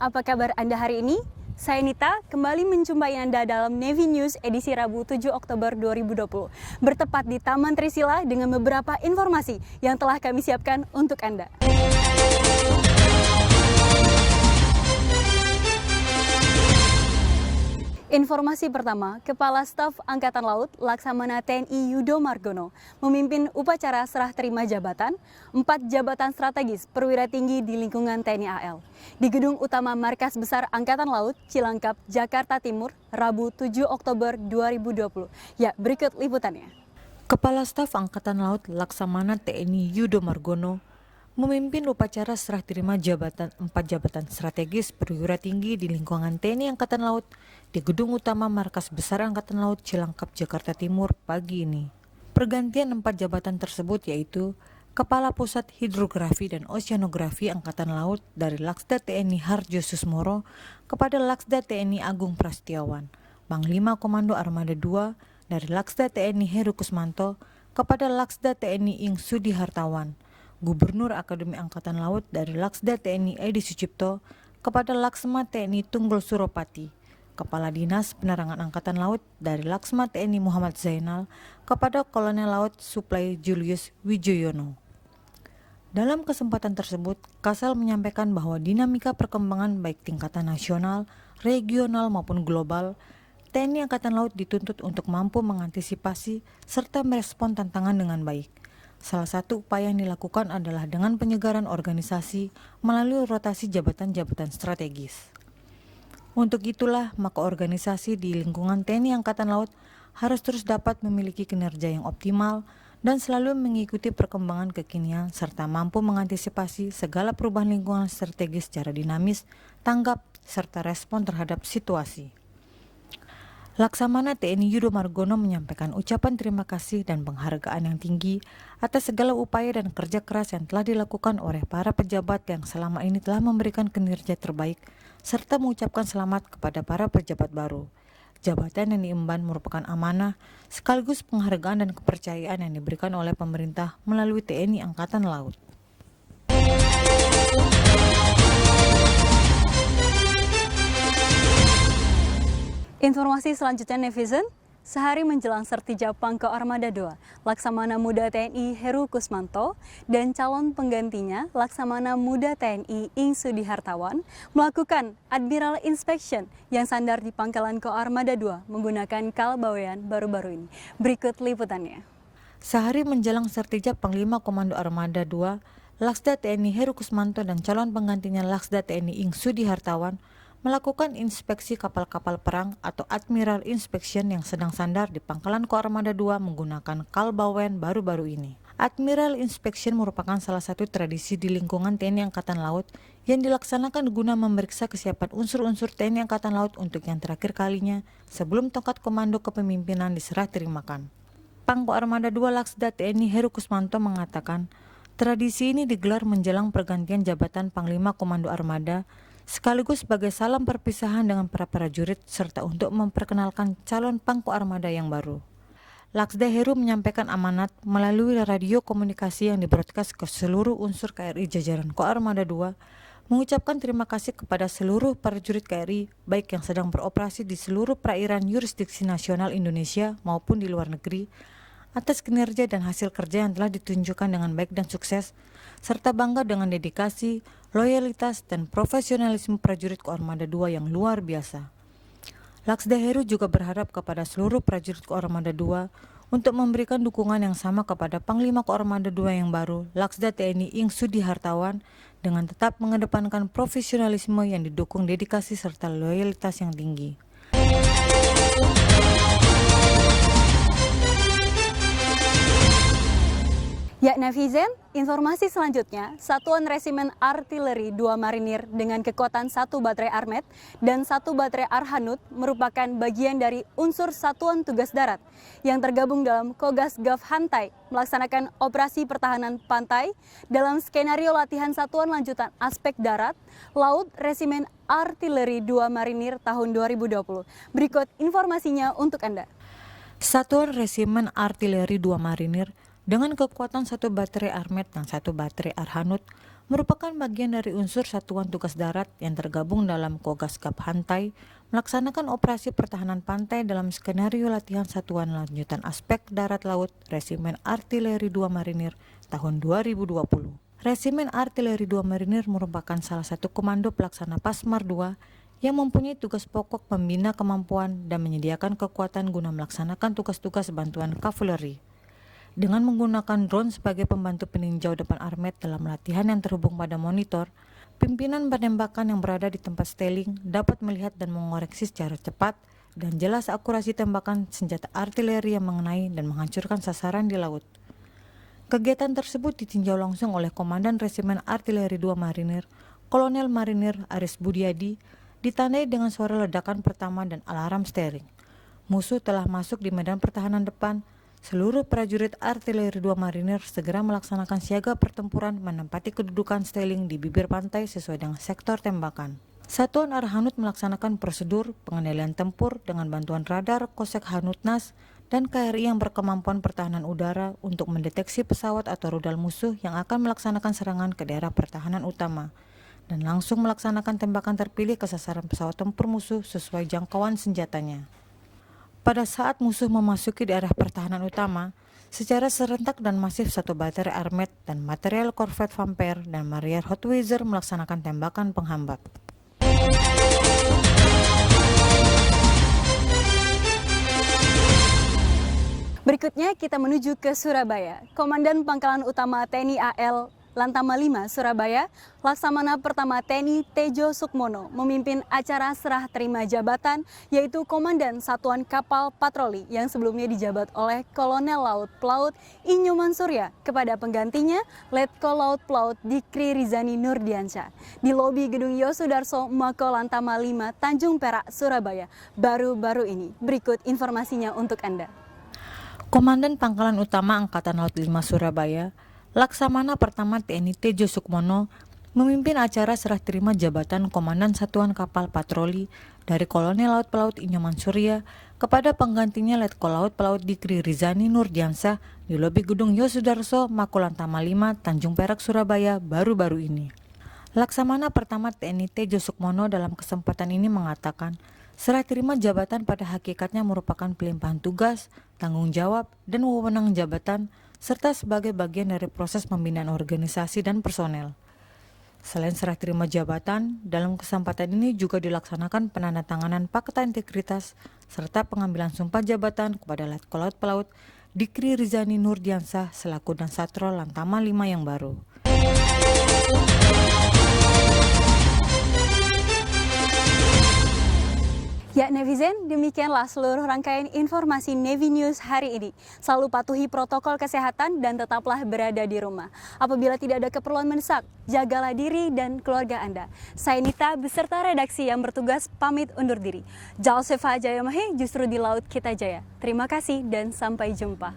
apa kabar Anda hari ini? Saya Nita, kembali menjumpai Anda dalam Navy News edisi Rabu 7 Oktober 2020. Bertepat di Taman Trisila dengan beberapa informasi yang telah kami siapkan untuk Anda. Informasi pertama, Kepala Staf Angkatan Laut Laksamana TNI Yudo Margono memimpin upacara serah terima jabatan 4 jabatan strategis perwira tinggi di lingkungan TNI AL di Gedung Utama Markas Besar Angkatan Laut Cilangkap, Jakarta Timur, Rabu 7 Oktober 2020. Ya, berikut liputannya. Kepala Staf Angkatan Laut Laksamana TNI Yudo Margono memimpin upacara serah terima jabatan 4 jabatan strategis perwira tinggi di lingkungan TNI Angkatan Laut di Gedung Utama Markas Besar Angkatan Laut Cilangkap, Jakarta Timur pagi ini. Pergantian 4 jabatan tersebut yaitu Kepala Pusat Hidrografi dan Oceanografi Angkatan Laut dari Laksda TNI Harjo Susmoro kepada Laksda TNI Agung Prasetyawan, Panglima Komando Armada II dari Laksda TNI Heru Kusmanto kepada Laksda TNI Ing Sudi Hartawan, Gubernur Akademi Angkatan Laut dari Laksda TNI Edi Sucipto kepada Laksma TNI Tunggul Suropati, Kepala Dinas Penerangan Angkatan Laut dari Laksma TNI Muhammad Zainal kepada Kolonel Laut Suplai Julius Wijoyono. Dalam kesempatan tersebut, Kasal menyampaikan bahwa dinamika perkembangan baik tingkatan nasional, regional maupun global, TNI Angkatan Laut dituntut untuk mampu mengantisipasi serta merespon tantangan dengan baik. Salah satu upaya yang dilakukan adalah dengan penyegaran organisasi melalui rotasi jabatan-jabatan strategis. Untuk itulah, maka organisasi di lingkungan TNI Angkatan Laut harus terus dapat memiliki kinerja yang optimal dan selalu mengikuti perkembangan kekinian serta mampu mengantisipasi segala perubahan lingkungan strategis secara dinamis, tanggap, serta respon terhadap situasi. Laksamana TNI Yudo Margono menyampaikan ucapan terima kasih dan penghargaan yang tinggi atas segala upaya dan kerja keras yang telah dilakukan oleh para pejabat yang selama ini telah memberikan kinerja terbaik serta mengucapkan selamat kepada para pejabat baru. Jabatan yang diemban merupakan amanah sekaligus penghargaan dan kepercayaan yang diberikan oleh pemerintah melalui TNI Angkatan Laut. Informasi selanjutnya netizen, sehari menjelang Sertija Pangko Armada II, Laksamana Muda TNI Heru Kusmanto dan calon penggantinya Laksamana Muda TNI Ing Sudi Hartawan melakukan Admiral Inspection yang sandar di Pangkalan Ko Armada II menggunakan kal bawean baru-baru ini. Berikut liputannya. Sehari menjelang Sertija Panglima Komando Armada II, Laksda TNI Heru Kusmanto dan calon penggantinya Laksda TNI Ing Sudi Hartawan melakukan inspeksi kapal-kapal perang atau Admiral Inspection yang sedang sandar di Pangkalan Ko Armada II menggunakan kal bawean baru-baru ini. Admiral Inspection merupakan salah satu tradisi di lingkungan TNI Angkatan Laut yang dilaksanakan guna memeriksa kesiapan unsur-unsur TNI Angkatan Laut untuk yang terakhir kalinya sebelum tongkat komando kepemimpinan diserah terimakan. Pangko Armada II Laksda TNI Heru Kusmanto mengatakan, tradisi ini digelar menjelang pergantian jabatan Panglima Komando Armada sekaligus sebagai salam perpisahan dengan para prajurit serta untuk memperkenalkan calon Pangko Armada yang baru. Laksda Heru menyampaikan amanat melalui radio komunikasi yang dibroadcast ke seluruh unsur KRI jajaran Ko Armada II, mengucapkan terima kasih kepada seluruh prajurit KRI baik yang sedang beroperasi di seluruh perairan yurisdiksi nasional Indonesia maupun di luar negeri atas kinerja dan hasil kerja yang telah ditunjukkan dengan baik dan sukses, serta bangga dengan dedikasi, loyalitas, dan profesionalisme prajurit Ko Armada II yang luar biasa. Laksda Heru juga berharap kepada seluruh prajurit Ko Armada II untuk memberikan dukungan yang sama kepada Panglima Ko Armada II yang baru, Laksda TNI Ing Sudi Hartawan, dengan tetap mengedepankan profesionalisme yang didukung dedikasi serta loyalitas yang tinggi. Ya netizen, informasi selanjutnya, Satuan Resimen Artileri 2 Marinir dengan kekuatan 1 baterai Armet dan 1 baterai Arhanut merupakan bagian dari unsur Satuan Tugas Darat yang tergabung dalam Kogas Gaf Hantai melaksanakan operasi pertahanan pantai dalam skenario latihan Satuan Lanjutan Aspek Darat Laut Resimen Artileri 2 Marinir tahun 2020. Berikut informasinya untuk Anda. Satuan Resimen Artileri 2 Marinir dengan kekuatan satu baterai Armet dan satu baterai Arhanut, merupakan bagian dari unsur Satuan Tugas Darat yang tergabung dalam Kogasgab Hantai, melaksanakan operasi pertahanan pantai dalam skenario latihan Satuan Lanjutan Aspek Darat Laut Resimen Artileri 2 Marinir tahun 2020. Resimen Artileri 2 Marinir merupakan salah satu komando pelaksana Pasmar 2 yang mempunyai tugas pokok membina kemampuan dan menyediakan kekuatan guna melaksanakan tugas-tugas bantuan kavaleri. Dengan menggunakan drone sebagai pembantu peninjau depan Armet dalam latihan yang terhubung pada monitor, pimpinan penembakan yang berada di tempat styling dapat melihat dan mengoreksi secara cepat dan jelas akurasi tembakan senjata artileri yang mengenai dan menghancurkan sasaran di laut. Kegiatan tersebut ditinjau langsung oleh Komandan Resimen Artileri 2 Marinir, Kolonel Marinir Aris Budiadi, ditandai dengan suara ledakan pertama dan alarm steering. Musuh telah masuk di medan pertahanan depan. Seluruh prajurit Artileri 2 Marinir segera melaksanakan siaga pertempuran menempati kedudukan styling di bibir pantai sesuai dengan sektor tembakan. Satuan Arhanut melaksanakan prosedur pengendalian tempur dengan bantuan radar Kosek Hanutnas dan KRI yang berkemampuan pertahanan udara untuk mendeteksi pesawat atau rudal musuh yang akan melaksanakan serangan ke daerah pertahanan utama dan langsung melaksanakan tembakan terpilih ke sasaran pesawat tempur musuh sesuai jangkauan senjatanya. Pada saat musuh memasuki daerah pertahanan utama, secara serentak dan masif satu baterai Armet dan material korvet Vampire dan Marrier Hotweiser melaksanakan tembakan penghambat. Berikutnya kita menuju ke Surabaya. Komandan Pangkalan Utama TNI AL Lantama 5 Surabaya, Laksamana Pertama TNI Tejo Sukmono memimpin acara serah terima jabatan, yaitu Komandan Satuan Kapal Patroli yang sebelumnya dijabat oleh Kolonel Laut Pelaut Inyoman Surya kepada penggantinya Letkol Laut Pelaut Dikri Rizani Nurdiansyah di lobi Gedung Yosudarso Mako Lantama 5 Tanjung Perak, Surabaya baru-baru ini. Berikut informasinya untuk Anda. Komandan Pangkalan Utama Angkatan Laut 5 Surabaya, Laksamana Pertama TNI Tejo Sukmono memimpin acara serah terima jabatan Komandan Satuan Kapal Patroli dari Kolonel Laut Pelaut Inyoman Surya kepada penggantinya Letkol Laut Pelaut Dikri Rizani Nurdiansyah di lobi Gedung Yosudarso Makolantama 5 Tanjung Perak, Surabaya baru-baru ini. Laksamana Pertama TNI Tejo Sukmono dalam kesempatan ini mengatakan, serah terima jabatan pada hakikatnya merupakan pelimpahan tugas, tanggung jawab, dan wewenang jabatan serta sebagai bagian dari proses pembinaan organisasi dan personel. Selain serah terima jabatan, dalam kesempatan ini juga dilaksanakan penandatanganan Fakta Integritas serta pengambilan sumpah jabatan kepada Letkol Laut Pelaut Dikri Rizani Nurdiansyah selaku Dansatro Lantama 5 yang baru. Ya netizen, demikianlah seluruh rangkaian informasi Navy News hari ini. Selalu patuhi protokol kesehatan dan tetaplah berada di rumah. Apabila tidak ada keperluan mendesak, jagalah diri dan keluarga Anda. Saya Nita beserta redaksi yang bertugas pamit undur diri. Jalsefa Jayamahe justru di Laut Kita Jaya. Terima kasih dan sampai jumpa.